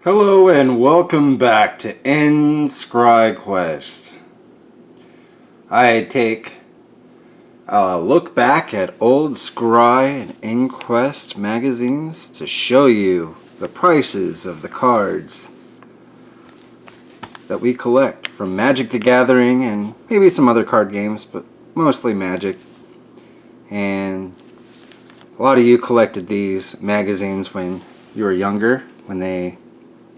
Hello and welcome back to InScryeQuest. I take a look back at old Scrye and InQuest magazines to show you the prices of the cards that we collect from Magic the Gathering and maybe some other card games, but mostly Magic. And a lot of you collected these magazines when you were younger, when they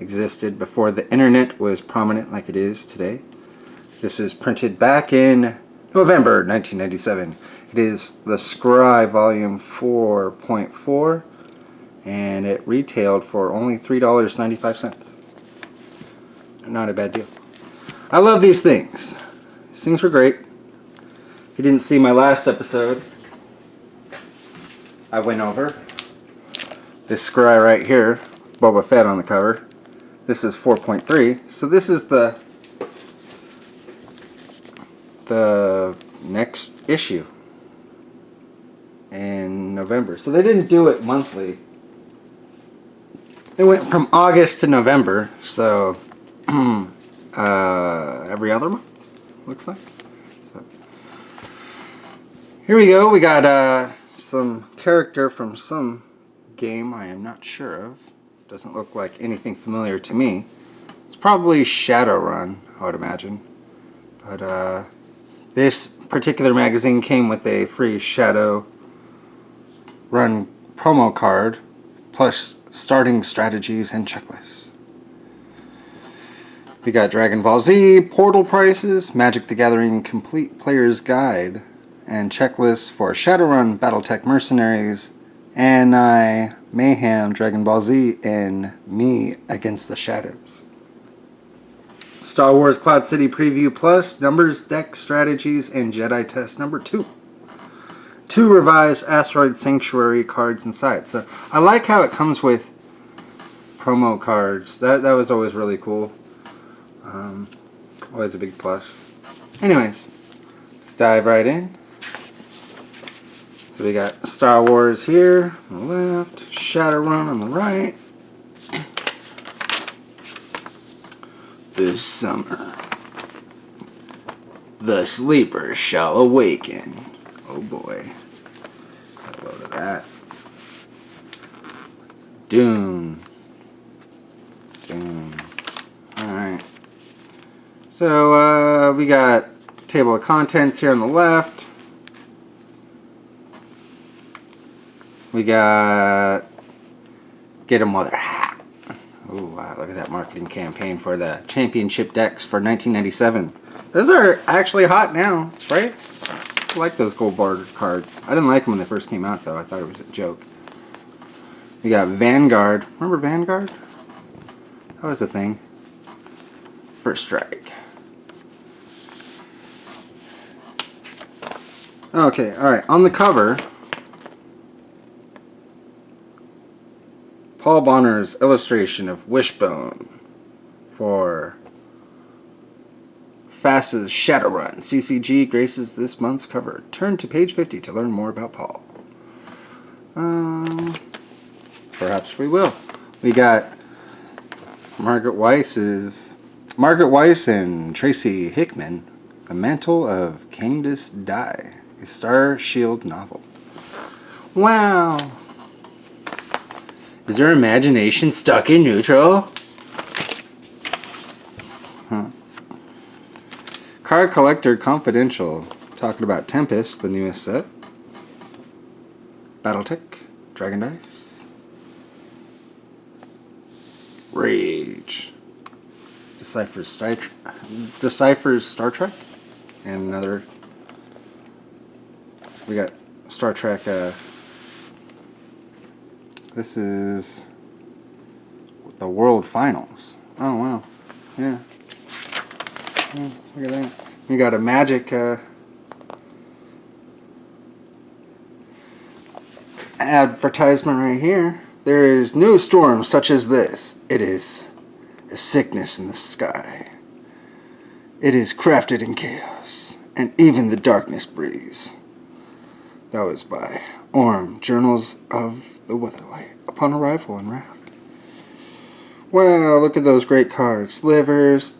existed before the internet was prominent like it is today. This is printed back in November 1997. It is the Scrye volume 4.4 and it retailed for only $3.95. Not a bad deal. I love these things. These things were great. If you didn't see my last episode, I went over this Scrye right here, Boba Fett on the cover. This is 4.3, so this is the next issue in November. So they didn't do it monthly. They went from August to November, so every other month, looks like. So, here we go. We got some character from some game I am not sure of. Doesn't look like anything familiar to me. It's probably Shadowrun, I would imagine. But this particular magazine came with a free Shadowrun promo card, plus starting strategies and checklists. We got Dragon Ball Z, Portal prices, Magic the Gathering Complete Player's Guide, and checklists for Shadowrun, Battletech Mercenaries, Anai, Mayhem, Dragon Ball Z, and Me Against the Shadows. Star Wars Cloud City Preview Plus, Numbers, Deck Strategies, and Jedi Test number 2. 2 revised Asteroid Sanctuary cards inside. So I like how it comes with promo cards. That was always really cool. Always a big plus. Anyways, let's dive right in. So we got Star Wars here on the left, Shadowrun on the right. This summer, the sleepers shall awaken. Oh boy. Got a load of that. Dune. Alright. So we got table of contents here on the left. We got Get 'em while they're hot. Oh wow, look at that marketing campaign for the championship decks for 1997. Those are actually hot now, right? I like those gold bordered cards. I didn't like them when they first came out though. I thought it was a joke. We got Vanguard. Remember Vanguard? That was a thing. First Strike. Okay, alright. On the cover, Paul Bonner's illustration of Wishbone for FAS's Shadowrun. CCG graces this month's cover. Turn to page 50 to learn more about Paul. Perhaps we will. We got Margaret Weiss and Tracy Hickman, The Mantle of Candace Dye, a Star Shield novel. Wow. Is their imagination stuck in neutral? Huh. Card Collector Confidential. Talking about Tempest, the newest set. Battletech. Dragon Dice. Rage. Deciphers Star Trek. And another. We got Star Trek. This is the World Finals. Oh wow, yeah. Oh, look at that. We got a Magic advertisement right here. There is no storm such as this. It is a sickness in the sky. It is crafted in chaos, and even the darkness breathes. That was by Orm, Journals of the Weatherlight. Upon arrival in Wrath. Wow, look at those great cards. Slivers,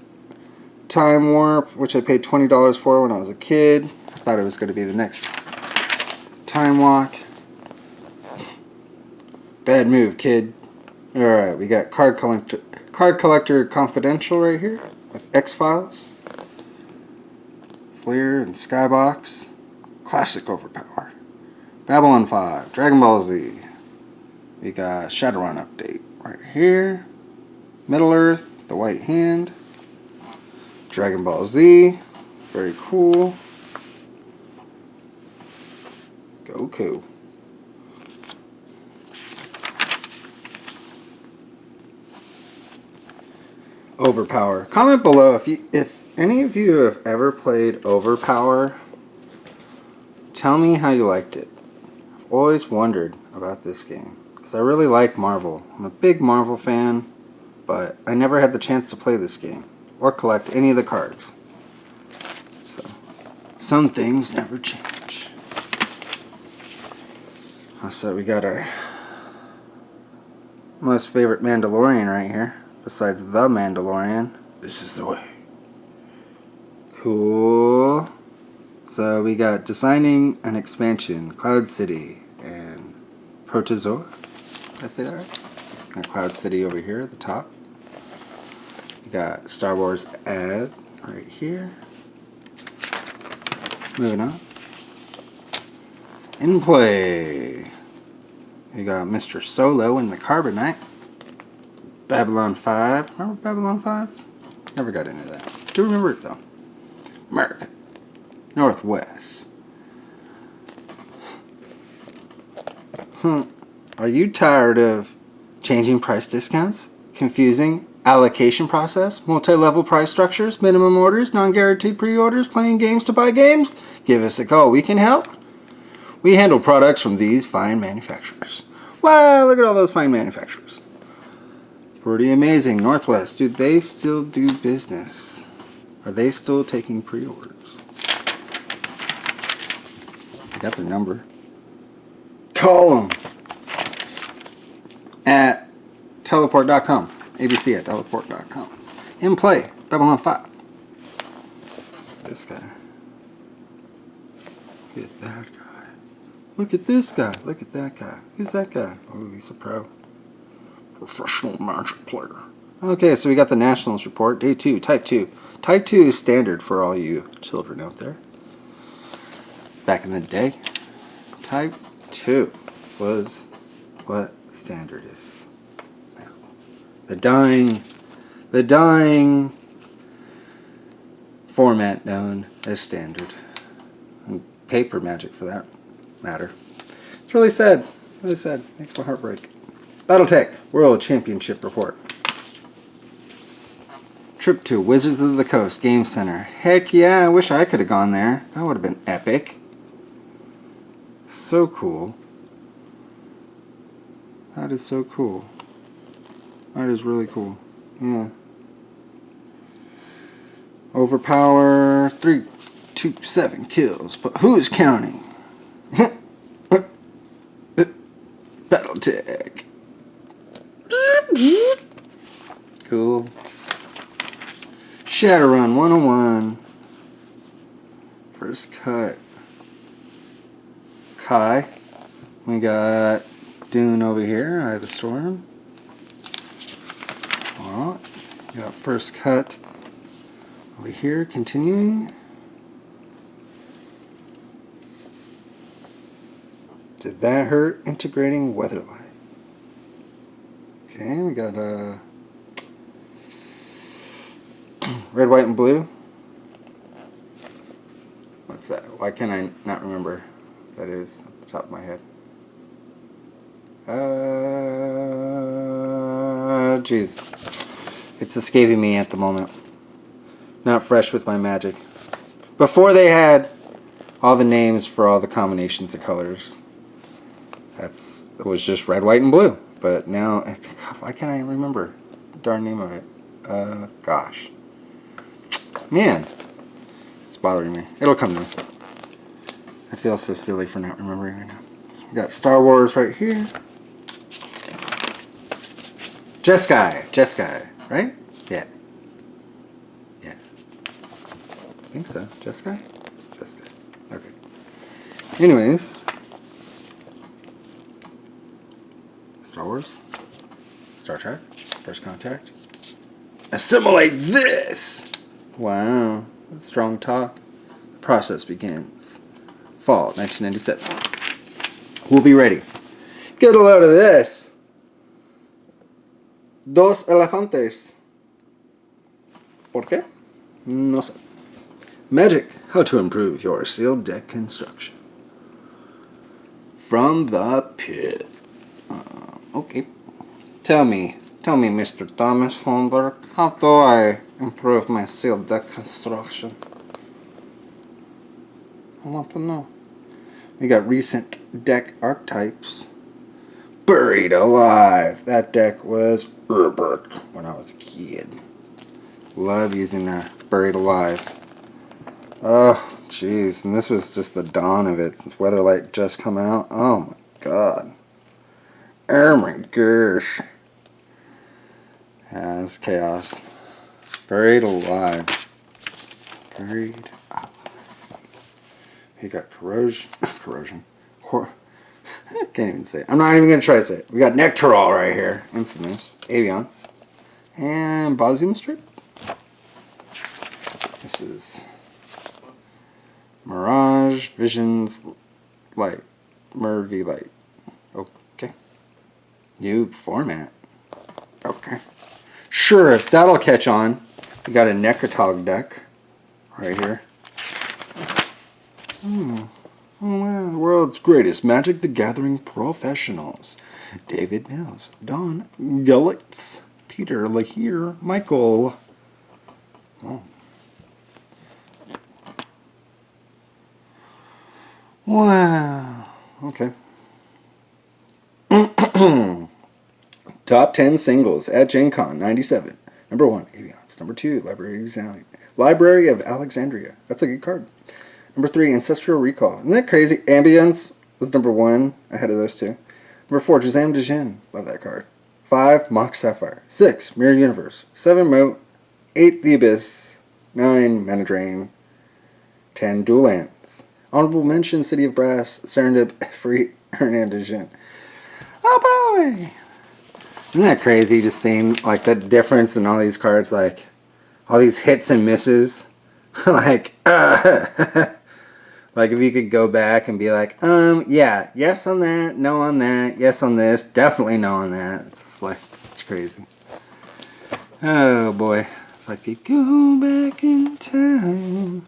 Time Warp, which I paid $20 for when I was a kid. I thought it was going to be the next Time Walk. Bad move, kid. Alright, we got Card Collector Confidential right here with X-Files, Flair and Skybox, Classic Overpower, Babylon 5, Dragon Ball Z. We got Shadowrun update right here, Middle Earth, the White Hand, Dragon Ball Z, very cool, Goku. Overpower. Comment below if any of you have ever played Overpower. Tell me how you liked it. I've always wondered about this game because I really like Marvel. I'm a big Marvel fan, but I never had the chance to play this game or collect any of the cards. So, some things never change. So we got our most favorite Mandalorian right here. Besides the Mandalorian. This is the way. Cool. So we got Designing an Expansion, Cloud City, and Protozoa. Did I say that right? Got Cloud City over here at the top. We got Star Wars Ad right here. Moving on. In play. We got Mr. Solo in the Carbonite. Babylon 5. Remember Babylon 5? Never got into that. Do remember it though. America. Northwest. Are you tired of changing price discounts? Confusing allocation process? Multi-level price structures? Minimum orders? Non-guaranteed pre-orders? Playing games to buy games? Give us a call. We can help. We handle products from these fine manufacturers. Wow, look at all those fine manufacturers. Pretty amazing. Northwest. Do they still do business? Are they still taking pre-orders? I got their number. Call them at teleport.com. ABC at teleport.com. In play. Babylon 5. This guy. Look at that guy. Look at this guy. Look at that guy. Who's that guy? Oh, he's a pro. Professional Magic player. Okay, so we got the Nationals report. Day 2, Type 2. Type 2 is standard for all you children out there. Back in the day, Type 2 was what standard is now. The dying format known as standard. And paper Magic for that matter. It's really sad. Really sad. Makes my heart break. Battletech World Championship Report. Trip to Wizards of the Coast Game Center. Heck yeah, I wish I could have gone there. That would have been epic. So cool. That is so cool. That is really cool. Yeah. Overpower 327 kills, but who's counting? Battletech. Cool. Shadowrun 101. First cut. Kai. We got Dune over here. Eye of the Storm. Alright. We got first cut over here. Continuing. Did that hurt? Integrating Weatherlight. Okay, we got red, white, and blue. What's that? Why can't I not remember what that is off the top of my head? Jeez. It's escaping me at the moment. Not fresh with my Magic. Before they had all the names for all the combinations of colors. It was just red, white, and blue. But now, God, why can't I remember the darn name of it? Gosh. Man. It's bothering me. It'll come to me. I feel so silly for not remembering right now. We got Star Wars right here. Jeskai, right? Yeah. Yeah. I think so. Jeskai? Jeskai. Okay. Anyways. Star Wars. Star Trek. First Contact. Assimilate this! Wow. Strong talk. The process begins. Fall 1997. We'll be ready. Get a load of this. Dos elefantes. ¿Por qué? No sé. Magic. How to improve your sealed deck construction. From the pit. Okay. Tell me, Mr. Thomas Holmberg, how do I improve my sealed deck construction? I want to know. We got recent deck archetypes. Buried Alive. That deck was perfect when I was a kid. Love using that. Buried Alive. Oh, jeez. And this was just the dawn of it since Weatherlight just come out. Oh my god. Oh my gosh. Yeah, it's chaos. Buried Alive. Buried Alive. You got corrosion. Can't even say it. I'm not even going to try to say it. We got Nectarol right here. Infamous. Aviance. And Bosium Strip. This is Mirage, Visions, Light. Mervy Light. Okay. New format. Okay. Sure, that'll catch on. We got a Necrotog deck right here. Oh wow, the world's greatest Magic the Gathering professionals. David Mills, Don Gulitz, Peter Lahire, Michael. Oh. Wow. Okay. Top 10 singles at Gen Con 97. Number 1, Aviance. Number 2, Library of Alexandria. That's a good card. Number 3, Ancestral Recall. Isn't that crazy? Ambience was number 1, ahead of those two. Number 4, Jazam Dejin. Love that card. 5, Mox Sapphire. 6, Mirror Universe. 7, Moat. 8, The Abyss. 9, Mana Drain. 10, Dual Lands. Honorable mention, City of Brass, Serendip, Free, Hernandez. Oh boy! Isn't that crazy just seeing like the difference in all these cards, like all these hits and misses? Like, like if you could go back and be like, yeah, yes on that, no on that, yes on this, definitely no on that. It's like, it's crazy. Oh boy. If I could go back in time.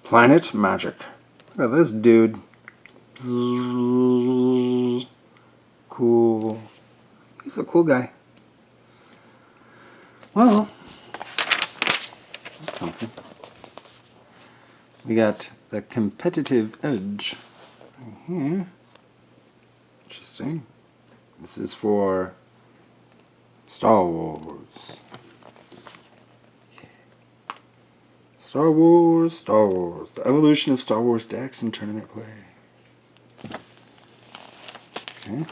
Planet Magic. Look at this dude. Cool. He's a cool guy. Well, that's something. We got the Competitive Edge right here. Interesting. This is for Star Wars. Star Wars. The evolution of Star Wars decks and tournament play. Okay.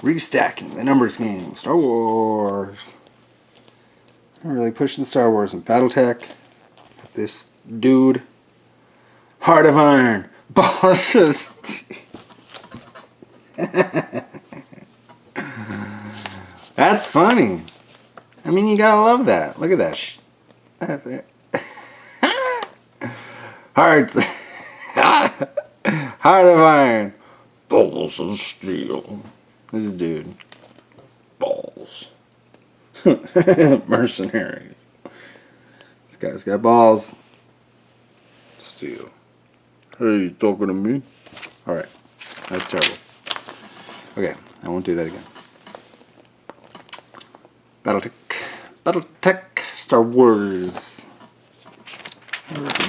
Restacking the numbers game. Star Wars. I'm really pushing Star Wars and Battletech. Got this dude. Heart of Iron. Bosses. That's funny. I mean, you gotta love that. Look at that. That's it. Hearts. Heart of Iron. Balls of Steel. This dude. Balls. Mercenaries. This guy's got balls. Steel. Hey, you talking to me? Alright. That's terrible. Okay, I won't do that again. Battletech. Star Wars.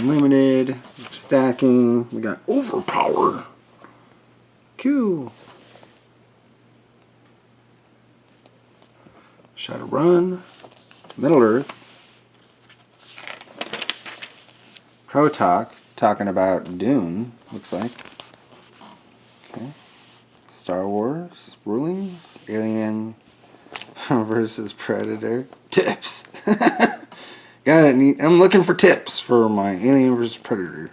Limited. Stacking. We got Overpower. Q. Shadowrun. Middle Earth. Protalk. Talking about Dune, looks like. Okay. Star Wars. Rulings. Alien. versus Predator. Tips. I'm looking for tips for my Alien versus Predator.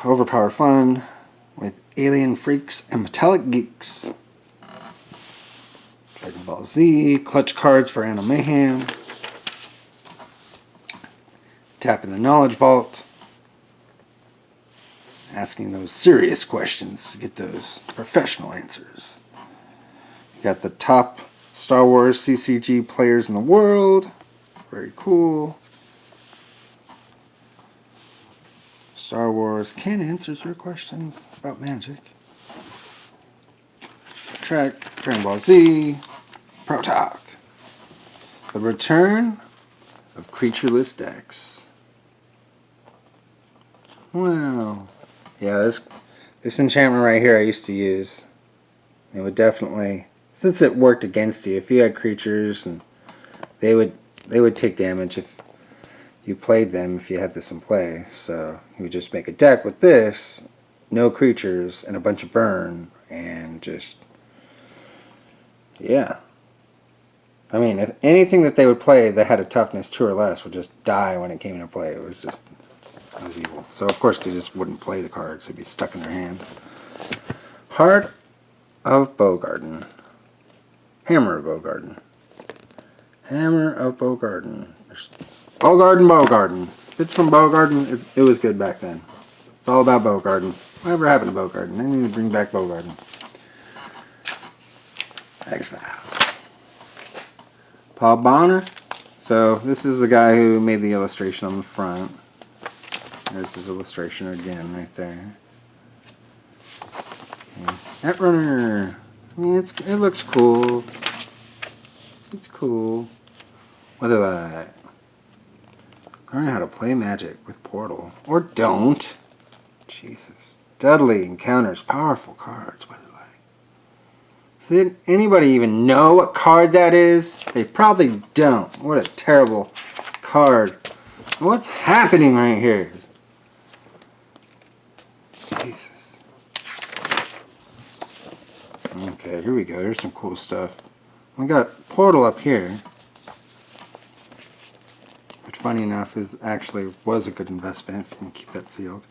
Overpowered fun with alien freaks and metallic geeks. Dragon Ball Z, clutch cards for Anno Mayhem. Tapping the knowledge vault. Asking those serious questions to get those professional answers. You got the top Star Wars CCG players in the world. Very cool. Star Wars can answer your questions about magic. Track, Dragon Ball Z, Pro Talk. The return of creatureless decks. Wow. Yeah, this enchantment right here I used to use. It would definitely, since it worked against you, if you had creatures, and they would take damage if you played them if you had this in play. So you would just make a deck with this, no creatures, and a bunch of burn, and just, yeah. I mean, if anything that they would play that had a toughness 2 or less would just die when it came into play. It was evil. So of course they just wouldn't play the cards. They'd be stuck in their hand. Heart of Bogarden. Hammer of Bogarden. Hammer of Bogarden. Bogarden. If it's from Bogarden, it was good back then. It's all about Bogarden. Whatever happened to Bogarden? They need to bring back Bogarden. X-Files. Paul Bonner. So this is the guy who made the illustration on the front. There's his illustration again right there. Okay. Netrunner. I mean, it looks cool. It's cool. Whether that. Learn how to play Magic with Portal. Or don't. Jesus. Dudley encounters powerful cards. What are they like? Does anybody even know what card that is? They probably don't. What a terrible card. What's happening right here? Jesus. Okay, here we go. There's some cool stuff. We got Portal up here, which funny enough was a good investment if you can keep that sealed.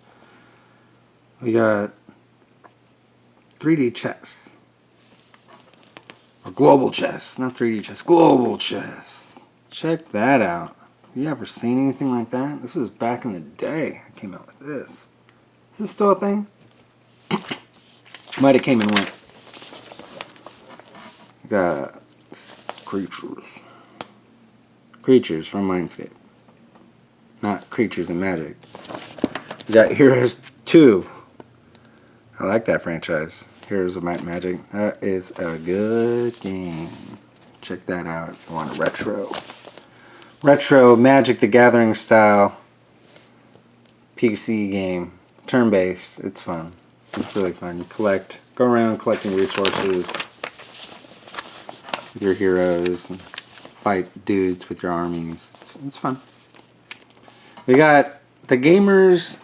We got 3D chess. Or global chess, not 3D chess, global chess. Check that out. Have you ever seen anything like that? This was back in the day I came out with this. Is this still a thing? Might have came and went. We got creatures. Creatures from Mindscape. Not creatures in Magic. We got Heroes 2. I like that franchise. Heroes of Might and Magic. That is a good game. Check that out if you want a retro. Retro Magic the Gathering style PC game. Turn-based. It's fun. It's really fun. You go around collecting resources with your heroes and fight dudes with your armies. It's fun. We got the Gamer's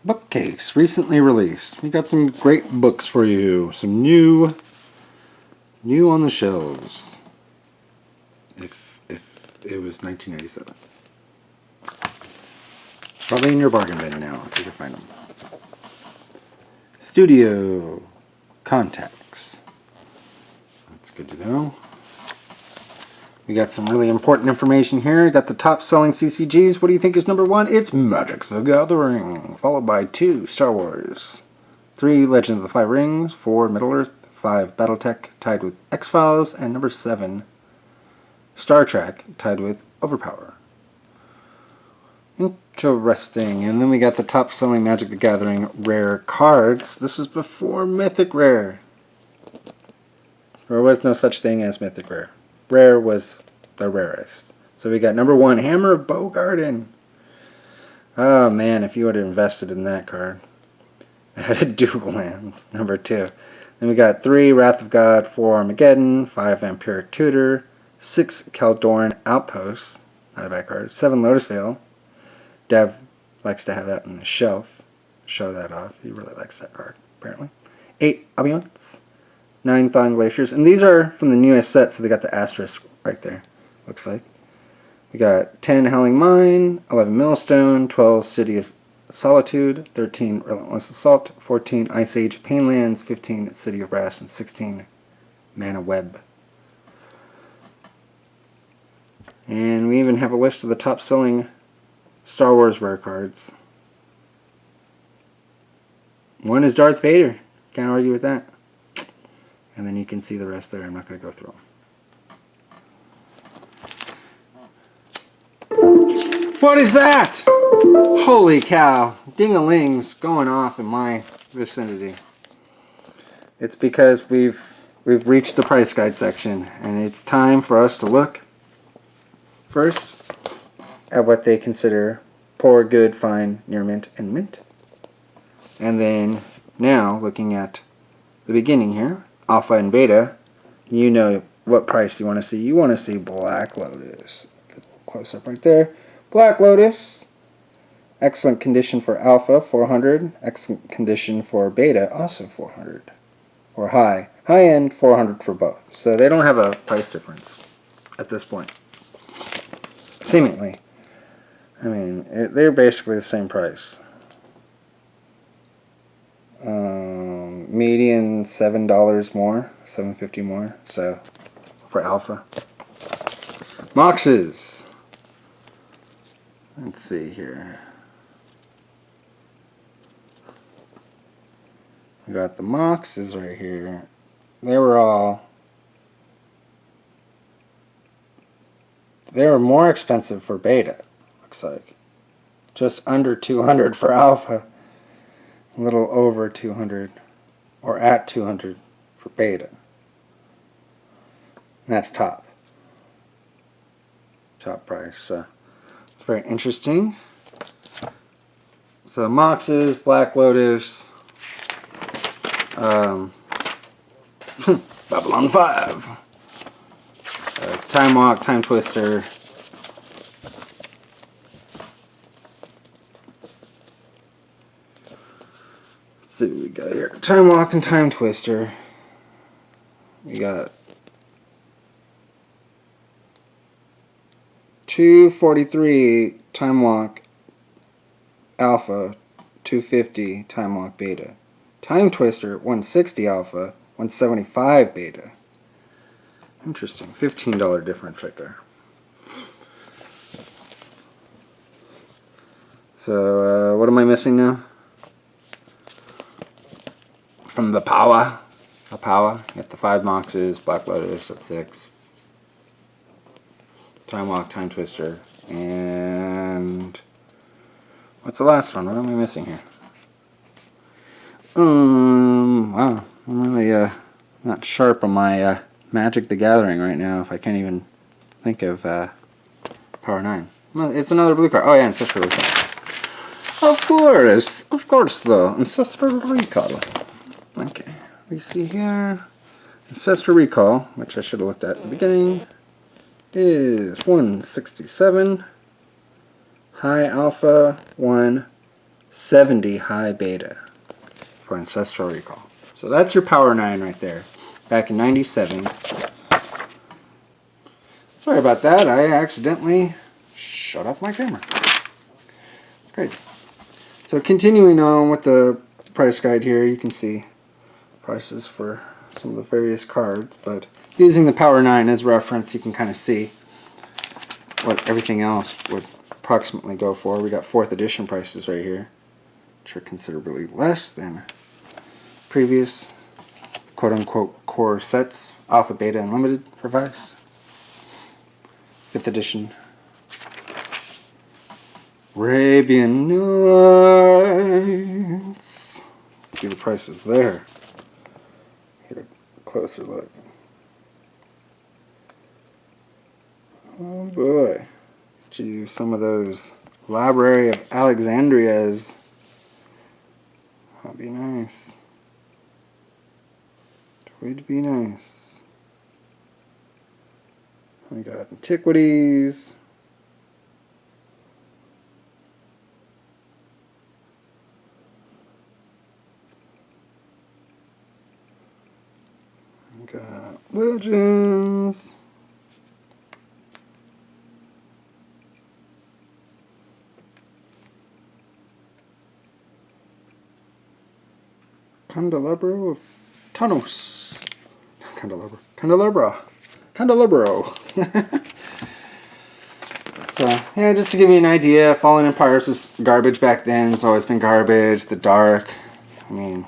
Bookcase, recently released. We got some great books for you. Some new on the shelves. If it was 1997. Probably in your bargain bin now, if you can find them. Studio Contacts. That's good to know. We got some really important information here. We got the top selling CCGs. What do you think is number 1? It's Magic the Gathering, followed by 2 Star Wars, 3 Legend of the Five Rings, 4 Middle-earth, 5 Battletech, tied with X-Files, and number 7 Star Trek, tied with Overpower. Interesting. And then we got the top selling Magic the Gathering rare cards. This is before Mythic Rare. There was no such thing as Mythic Rare. Rare was the rarest. So we got number 1, Hammer of Bogarden. Oh man, if you would have invested in that card. It had a dual lands. Number 2. Then we got 3, Wrath of God, 4, Armageddon, 5, Vampiric Tutor, 6, Kaldoran Outposts. Not a bad card. 7, Lotus Veil. Dev likes to have that on the shelf. Show that off. He really likes that card, apparently. 8, Ambiance. 9 thawing glaciers. And these are from the newest set, so they got the asterisk right there, looks like. We got 10 Howling Mine, 11 Millstone, 12 City of Solitude, 13 Relentless Assault, 14 Ice Age Painlands, 15 City of Brass, and 16 Mana Web. And we even have a list of the top selling Star Wars rare cards. One is Darth Vader. Can't argue with that. And then you can see the rest there. I'm not going to go through them. What is that? Holy cow. Ding-a-ling's going off in my vicinity. It's because we've reached the price guide section, and it's time for us to look first at what they consider poor, good, fine, near mint, and mint. And then now looking at the beginning here, alpha and beta, you know what price you want to see. You want to see Black Lotus. Close up right there. Black Lotus, excellent condition for alpha, 400. Excellent condition for beta, also 400. Or high end, 400 for both. So they don't have a price difference at this point. Seemingly. I mean, they're basically the same price. Median $7 more, $7.50 more. So for alpha. Moxes. Let's see here. We got the Moxes right here. They were more expensive for beta, looks like. Just under 200 for alpha. A little over 200, or at 200 for beta. And that's top price. So it's very interesting. So Moxes, Black Lotus, Babylon 5, Time Walk, Time Twister, let's see what we got here. Time Walk and Time Twister. We got 243 Time Walk Alpha, 250 Time Walk Beta. Time Twister, 160 Alpha, 175 Beta. Interesting. $15 difference right there. So, what am I missing now? From the Power. You got the 5 Moxes, Black Lotus at 6. Time Walk, Time Twister, and what's the last one? What am I missing here? Wow, I'm really not sharp on my Magic the Gathering right now. If I can't even think of Power 9. Well, it's another blue card. Oh yeah, Ancestral Recall. Of course, though, Ancestral Recall. Okay, we see here Ancestral Recall, which I should have looked at the beginning. Is 167 high alpha, 170 high beta for Ancestral Recall. So that's your Power 9 right there, back in 97. Sorry about that, I accidentally shut off my camera. It's crazy. So continuing on with the price guide here, you can see prices for some of the various cards, but using the Power 9 as reference, you can kind of see what everything else would approximately go for. We got 4th edition prices right here, which are considerably less than previous quote-unquote core sets, Alpha, Beta, and Limited revised. 5th edition Arabian Nights. See the prices there. Get a closer look. Oh boy. Gee, some of those Library of Alexandrias. That'd be nice. Would be nice. We got Antiquities. Legends. Candelabro of Tanos. Candelabro. So, yeah, just to give you an idea, Fallen Empires was garbage back then. It's always been garbage. The Dark. I mean,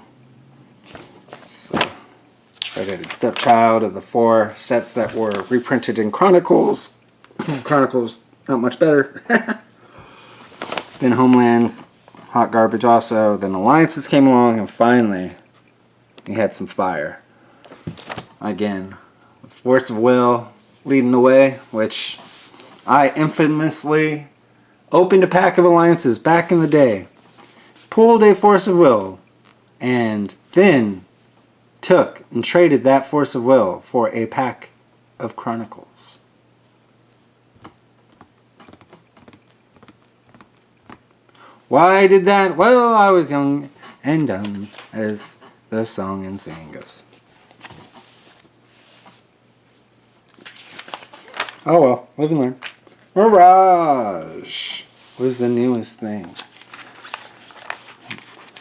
Red-Headed Stepchild of the 4 sets that were reprinted in Chronicles. Chronicles, not much better. Then Homelands, hot garbage also. Then Alliances came along, and finally, we had some fire. Again, Force of Will leading the way, which I infamously opened a pack of Alliances back in the day, pulled a Force of Will, and then took and traded that Force of Will for a pack of Chronicles. Why I did that? Well, I was young and dumb, as the song and saying goes. Oh well, live and learn. Mirage was the newest thing.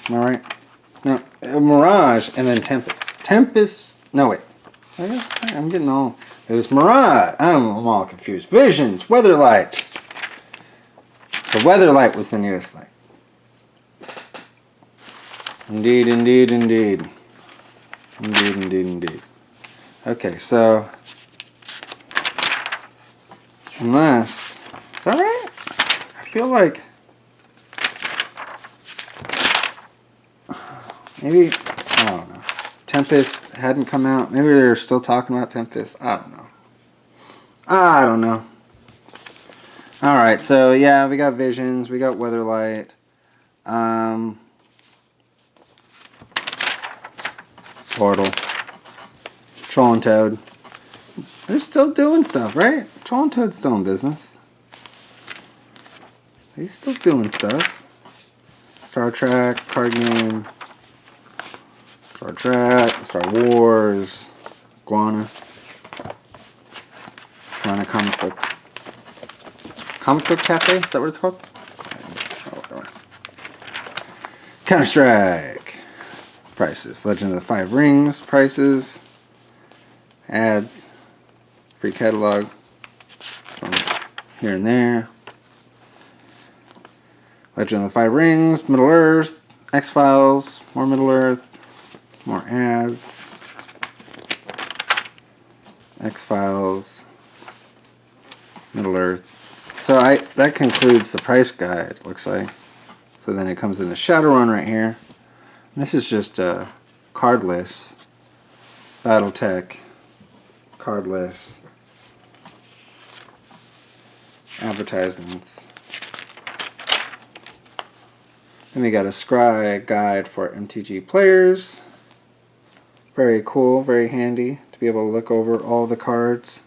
Am I right? No, Mirage and then Tempest. No wait, I guess I'm getting all. It was Mirage. I'm all confused. Visions, Weatherlight. So Weatherlight was the newest thing. Indeed, indeed, indeed. Indeed, indeed, indeed. Okay, so unless, is that right? I feel like maybe, I don't know. Tempest hadn't come out. Maybe they're still talking about Tempest. I don't know. I don't know. Alright, so yeah, we got Visions, we got Weatherlight. Portal. Troll and Toad. They're still doing stuff, right? Troll and Toad's still in business. He's still doing stuff. Star Trek, card game. Star Trek, Star Wars, Guana. Guana comic book. Comic book cafe? Is that what it's called? Counter-Strike. Prices. Legend of the Five Rings. Prices. Ads. Free catalog. From here and there. Legend of the Five Rings. Middle Earth. X-Files. More Middle Earth. More ads. X-Files. Middle Earth. So that concludes the price guide, looks like. So then it comes into Shadowrun right here. And this is just a cardless Battletech cardless advertisements. Then we got a Scrye guide for MTG players. Very cool, very handy to be able to look over all the cards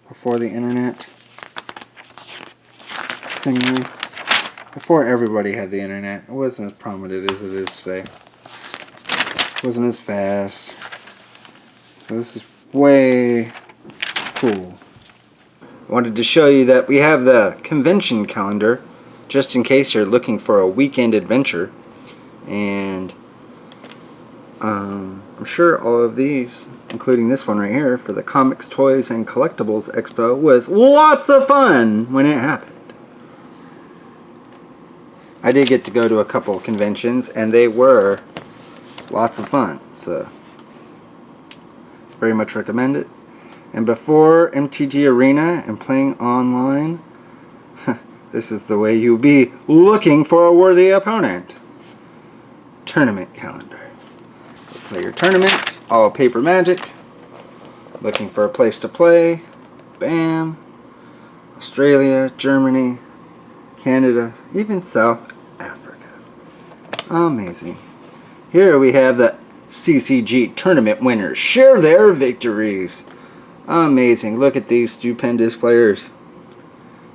before the internet. Seemingly. Before everybody had the internet, it wasn't as prominent as it is today. It wasn't as fast. So this is way cool. I wanted to show you that we have the convention calendar, just in case you're looking for a weekend adventure. And I'm sure all of these, including this one right here, for the Comics, Toys, and Collectibles Expo, was lots of fun when it happened. I did get to go to a couple of conventions, and they were lots of fun, so very much recommend it. And before MTG Arena and playing online, this is the way you'll be looking for a worthy opponent. Tournament calendar. Go play your tournaments, all paper magic. Looking for a place to play. Bam. Australia, Germany, Canada, even South Africa. Amazing. Here we have the CCG tournament winners. Share their victories. Amazing. Look at these stupendous players.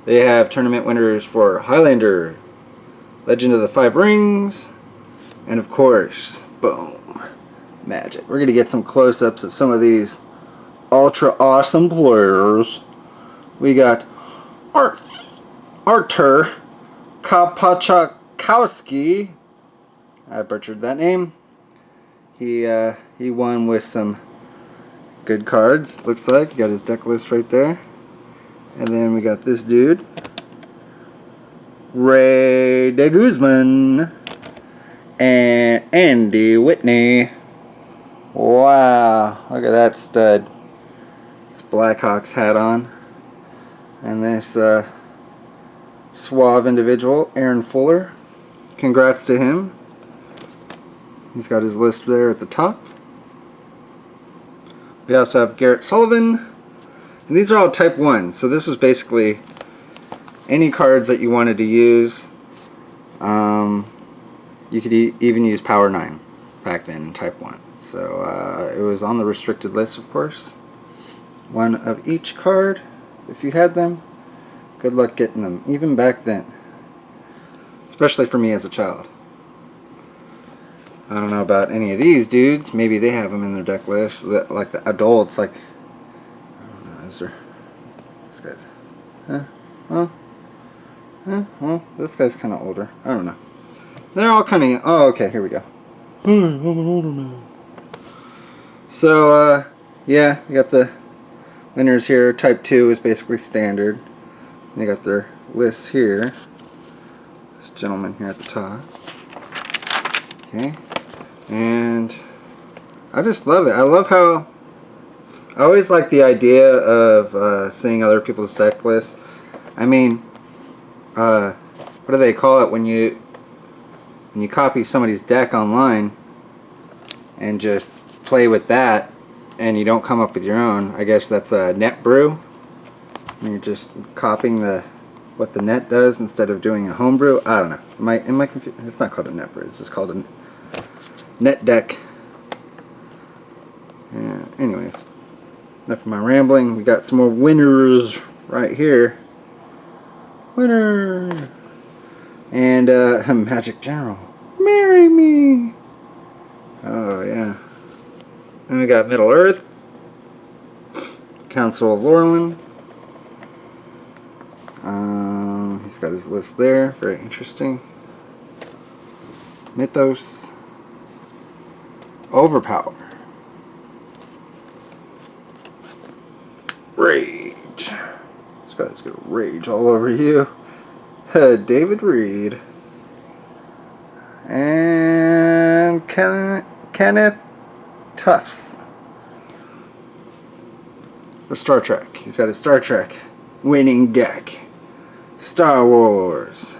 They have tournament winners for Highlander, Legend of the Five Rings, and of course, boom, Magic. We're going to get some close-ups of some of these ultra awesome players. We got Artur Kapachakowski. I butchered that name. He won with some good cards, looks like. You got his deck list right there. And then we got this dude, Ray de Guzman and Andy Whitney. Wow, look at that stud. This Blackhawks hat on. And this suave individual, Aaron Fuller. Congrats to him. He's got his list there at the top. We also have Garrett Sullivan. And these are all type 1. So this is basically any cards that you wanted to use. You could even use Power 9 back then in type 1. So it was on the restricted list, of course. One of each card. If you had them, good luck getting them, even back then. Especially for me as a child. I don't know about any of these dudes. Maybe they have them in their deck list. Like the adults, like, I don't know, is there, this guy's, well, this guy's kind of older. I don't know. They're all kind of, oh, okay, here we go. I'm an older man. So, yeah, we got the winners here. Type 2 is basically standard. They got their lists here. This gentleman here at the top. Okay. And I just love it. I love how I always like the idea of seeing other people's deck lists. I mean, what do they call it when you copy somebody's deck online and just play with that and you don't come up with your own? I guess that's a net brew. And you're just copying what the net does instead of doing a home brew. I don't know. Am I confused? It's not called a net brew. It's just called a net deck. Yeah, anyways, enough of my rambling. We got some more winners right here. Winner! And Magic General. Marry me! Oh, yeah. And we got Middle Earth. Council of Lorland. He's got his list there. Very interesting. Mythos. Overpower. Rage. This guy's gonna rage all over you. David Reed. And Kenneth Tufts. For Star Trek. He's got a Star Trek winning deck. Star Wars.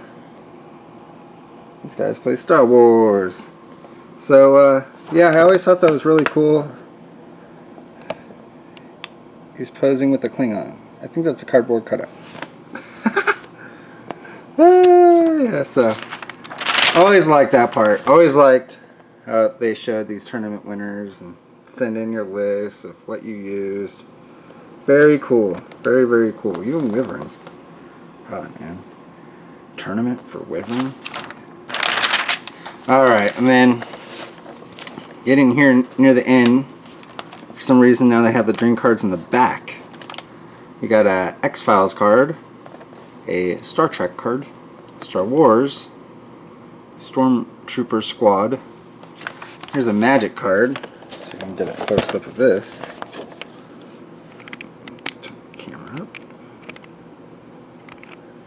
These guys play Star Wars. So, yeah, I always thought that was really cool. He's posing with a Klingon. I think that's a cardboard cutout. Yeah, so always liked that part. Always liked how they showed these tournament winners and send in your list of what you used. Very cool. Very, very cool. Even Wyvern. Oh, man. Tournament for Wyvern? Alright, and then getting here near the end, for some reason now they have the dream cards in the back. You got a X-Files card, a Star Trek card, Star Wars, Stormtrooper Squad. Here's a Magic card, so you can get a close-up of this. Let's turn the camera up.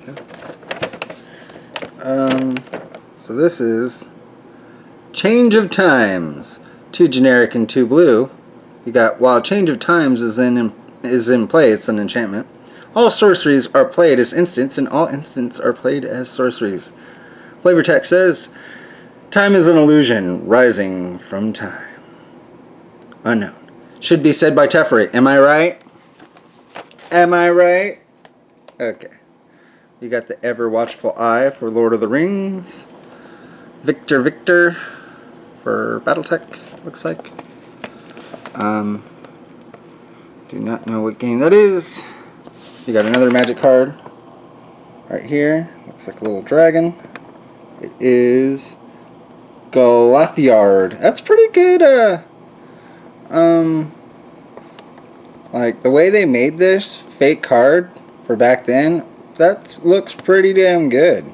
Okay. So this is Change of Times. 2 generic and 2 blue. You got, while Change of Times is in play, it's an enchantment. All sorceries are played as instants, and all instants are played as sorceries. Flavor text says, time is an illusion, rising from time. Unknown. Should be said by Teferi. Am I right? Am I right? Okay. You got the Ever Watchful Eye for Lord of the Rings. Victor for Battletech, looks like. Do not know what game that is. You got another Magic card right here. Looks like a little dragon. It is Galathiard. That's pretty good. Like, the way they made this fake card for back then, that looks pretty damn good.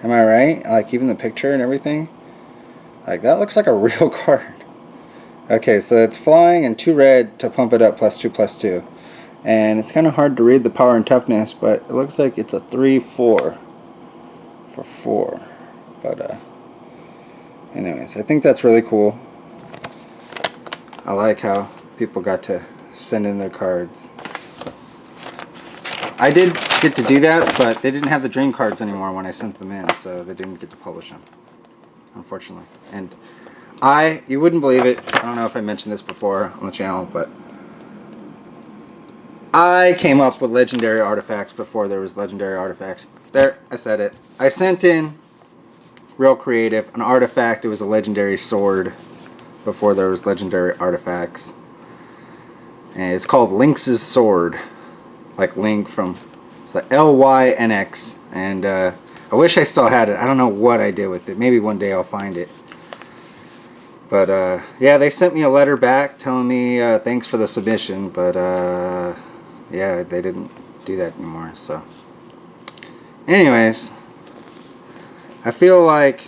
Am I right? Like, even the picture and everything. Like, that looks like a real card. Okay, so it's flying and 2 red to pump it up, +2/+2. And it's kind of hard to read the power and toughness, but it looks like it's a 3/4 for 4. But, anyways, I think that's really cool. I like how people got to send in their cards. I did get to do that, but they didn't have the dream cards anymore when I sent them in, so they didn't get to publish them, unfortunately. And you wouldn't believe it, I don't know if I mentioned this before on the channel, but I came up with legendary artifacts before there was legendary artifacts. There, I said it. I sent in, real creative, an artifact. It was a legendary sword before there was legendary artifacts. And it's called Lynx's Sword. Like Link from, it's like LYNX. And I wish I still had it. I don't know what I did with it. Maybe one day I'll find it. But yeah, they sent me a letter back telling me thanks for the submission. But yeah, they didn't do that anymore. So anyways, I feel like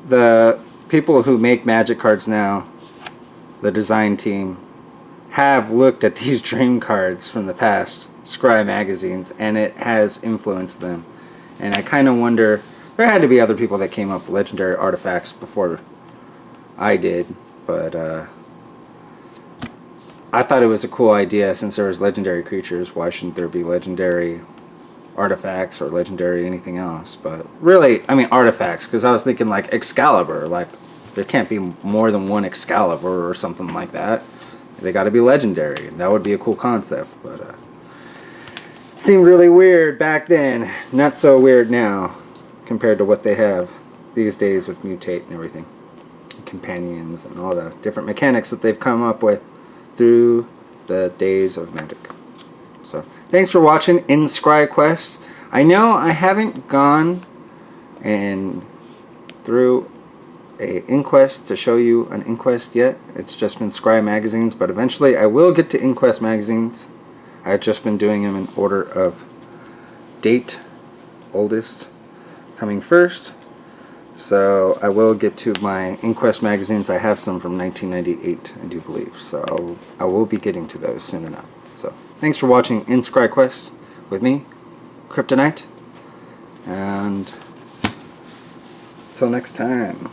the people who make Magic cards now, the design team, have looked at these dream cards from the past Scrye magazines, and it has influenced them. And I kind of wonder, there had to be other people that came up with legendary artifacts before I did, but I thought it was a cool idea. Since there was legendary creatures, why shouldn't there be legendary artifacts or legendary anything else? But really, I mean artifacts, because I was thinking like Excalibur, like there can't be more than one Excalibur or something like that. They got to be legendary. That would be a cool concept, but it seemed really weird back then. Not so weird now compared to what they have these days with Mutate and everything, companions and all the different mechanics that they've come up with through the days of Magic. So thanks for watching InScryeQuest. I know I haven't gone and through a InQuest to show you an InQuest yet. It's just been Scrye magazines, but eventually I will get to InQuest magazines. I've just been doing them in order of date, oldest coming first. So I will get to my InQuest magazines. I have some from 1998, I do believe. So I will be getting to those soon enough. So thanks for watching InScryeQuest with me, Kryptonite, and till next time.